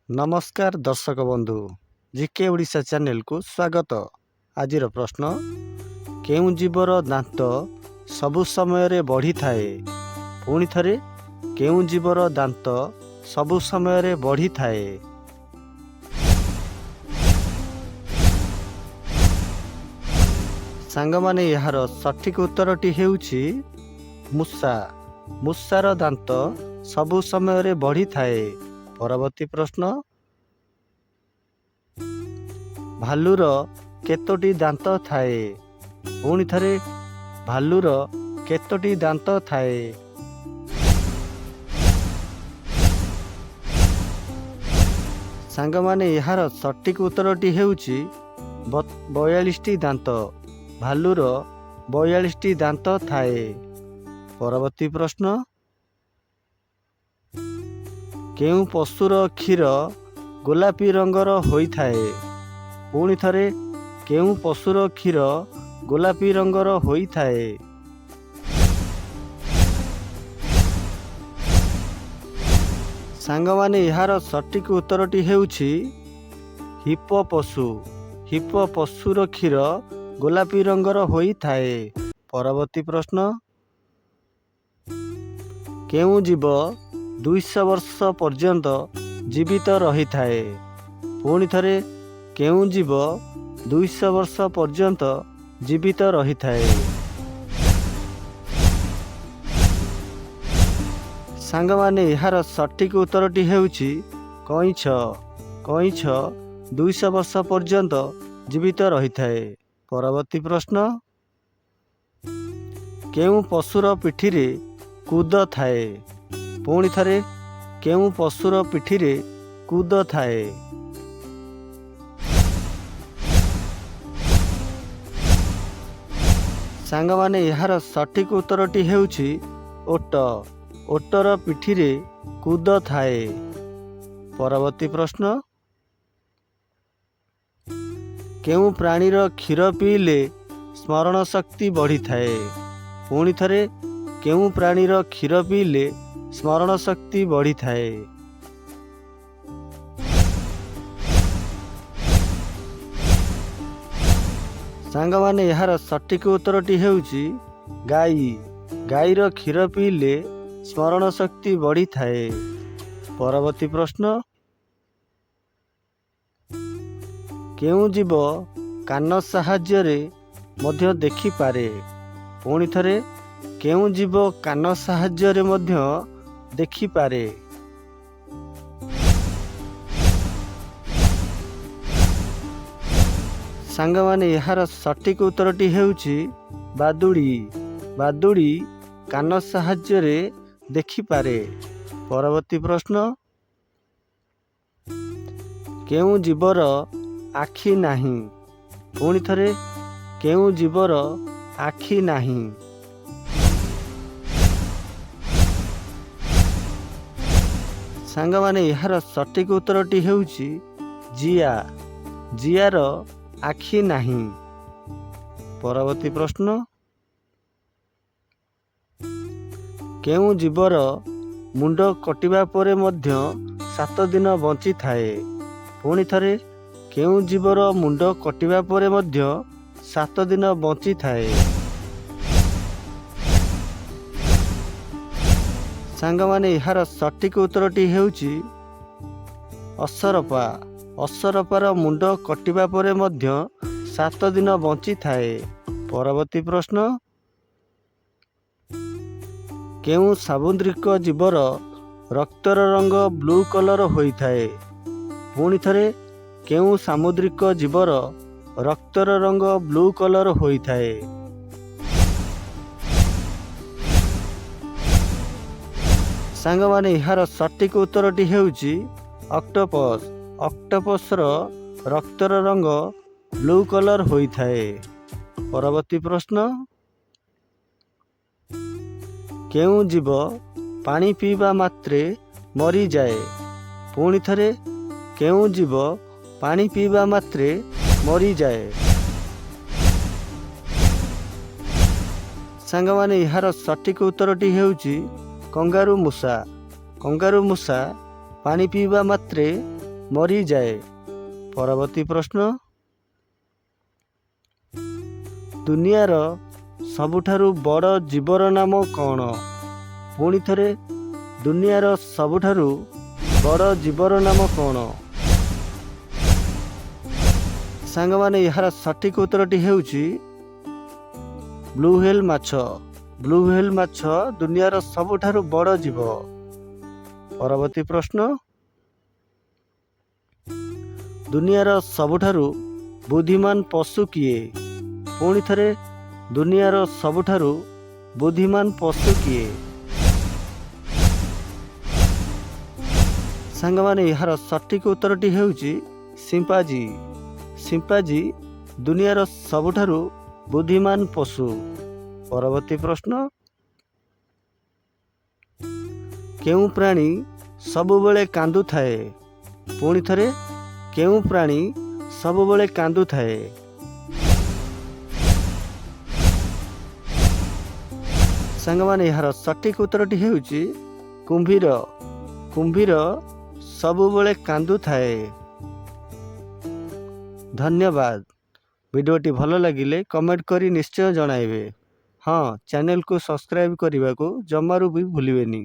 नमस्कार दर्शक बंधु जीके ओडिशा चैनल को स्वागत। आज प्रश्न केउ जीवर दांत सबु समय रे बढ़ी थाए। पुणी थरे केउ जीवर दांत सबु समय रे बढ़ी थाए। सांग माने यार सठिक उत्तरटी हेउछि मूषा। मूषार दांत सबु समय रे बढ़ी थाए। परवर्ती प्रश्न भालुर केतोटी दांत थाए। पुणी थरे भालुर केतोटी दांत थाए। सांग माने यार सठिक उत्तरटी हेउछि 42टी दांत। भालुर 42टी दांत थाए। परवर्ती प्रश्न केउ पशुर क्षीर गोलापी रंगर होइथाए। पुणी थरे केउ पशुर क्षीर गोलापी रंगर होइथाए। सांग माने यार सठिक उत्तरटी हेउछि हिप्पो पशु। हिप्पो पशुर क्षीर गोलापी रंगर होइथाए। परवर्ती प्रश्न केउ जीव 200 वर्ष पर्यंत जीवित रही थाए। पुणी थरे केउ जीव 200 वर्ष पर्यंत जीवित रही थाए। सांग माने यार सठिक उत्तरटी हेउछि कइंछ। कइंछ 200 वर्ष पर्यंत जीवित रही थाए। परवर्ती प्रश्न केउ पशुर पिठीरे कूद थाए। पुणी थरे केउ पशुर पिठीरे कूद थाए। सांग माने यार सठिक उत्तरटी हेउछि ओट। ओटर पिठीरे कूद थाए। परवर्ती प्रश्न केउ प्राणीर क्षीर पीले स्मरण शक्ति बढ़ी थाए। पुणी थरे केउ प्राणीर क्षीर पीले स्मरण शक्ति बढ़ी थाए। सांग माने यार सठिक उत्तरटी हेउछि गाई। गाईर क्षीर पीले स्मरण शक्ति बढ़ी थाए। परवर्ती प्रश्न केउ जीव कान साहाय्य मध्य देखि पारे। पुणी थरे केउ जीव कान साहाय्य मध्य देखि पारे। सांग माने यार सठिक उत्तरटी हेउछि बादुड़ी। बादुड़ी कान साहाय्य देखि पारे। परवर्ती प्रश्न केउ जीवर आखि नाही। पुणी थरे केउ जीवर आखि नाही। सांग माने यार सठिक उत्तरटी हेउछि जिया। जियार आखि नाही। परवर्ती प्रश्न केउ जीवर मुंड कटिबा परे मध्य 7 दिन बंची थाए। पुणी थरे केउ जीवर मुंड कटिबा परे मध्य 7 दिन बंची थाए। सांग माने यार सठिक उत्तरटी हेउछि असरपा। असरपार मुंड कटिबा परे मध्य 7 दिन बंची थाए। परवर्ती प्रश्न केउ सामुद्रिक जीवर रक्तर रंग ब्लू कलर होइथाए। पुणी थरे केउ सामुद्रिक जीवर रक्तर रंग ब्लू कलर होइथाए। सांग माने यार सठिक उत्तरटी हेउछि ऑक्टोपस। ऑक्टोपसर रक्तर रंग ब्लू कलर होइथाए। परवर्ती प्रश्न केउ जीव पानी पीवा मात्रे मरी जाए। पुणी थरे केउ जीव पानी पीवा मात्रे मरी जाए। सांग माने यार सठिक उत्तरटी हेउछि कंगारू मूषा। कंगारू मूषा पानी पीवा मात्रे ମରିଯାଏ। ପରବର୍ତ୍ତୀ ପ୍ରଶ୍ନ, ଦୁନିଆର ସବୁଠାରୁ ବଡ଼ ଜୀବର ନାମ କ'ଣ? ପୁଣି ଥରେ, ଦୁନିଆର ସବୁଠାରୁ ବଡ଼ ଜୀବର ନାମ କ'ଣ? ସାଙ୍ଗମାନେ, ଏହାର ସଠିକ୍ ଉତ୍ତରଟି ହେଉଛି ବ୍ଲୁ ହ୍ୱେଲ୍ ମାଛ। ବ୍ଲୁ ହ୍ୱେଲ୍ ମାଛ ଦୁନିଆର ସବୁଠାରୁ ବଡ଼ ଜୀବ। ପରବର୍ତ୍ତୀ ପ୍ରଶ୍ନ, ଦୁନିଆର ସବୁଠାରୁ ବୁଦ୍ଧିମାନ ପଶୁ କିଏ? ପୁଣି ଥରେ, ଦୁନିଆର ସବୁଠାରୁ ବୁଦ୍ଧିମାନ ପଶୁ କିଏ? ସାଙ୍ଗମାନେ, ଏହାର ସଠିକ୍ ଉତ୍ତରଟି ହେଉଛି ସିମ୍ପାଜି। ସିମ୍ପାଜି ଦୁନିଆର ସବୁଠାରୁ ବୁଦ୍ଧିମାନ ପଶୁ। ପରବର୍ତ୍ତୀ ପ୍ରଶ୍ନ, କେଉଁ ପ୍ରାଣୀ ସବୁବେଳେ କାନ୍ଦୁଥାଏ? ପୁଣି ଥରେ, କେଉଁ ପ୍ରାଣୀ ସବୁବେଳେ କାନ୍ଦୁଥାଏ? ସାଙ୍ଗମାନେ, ଏହାର ସଠିକ୍ ଉତ୍ତରଟି ହେଉଛି କୁମ୍ଭୀର। କୁମ୍ଭୀର ସବୁବେଳେ କାନ୍ଦୁଥାଏ। ଧନ୍ୟବାଦ। ଭିଡ଼ିଓଟି ଭଲ ଲାଗିଲେ କମେଣ୍ଟ କରି ନିଶ୍ଚୟ ଜଣାଇବେ। ହଁ, ଚ୍ୟାନେଲକୁ ସବସ୍କ୍ରାଇବ୍ କରିବାକୁ ଜମାରୁ ବି ଭୁଲିବେନି।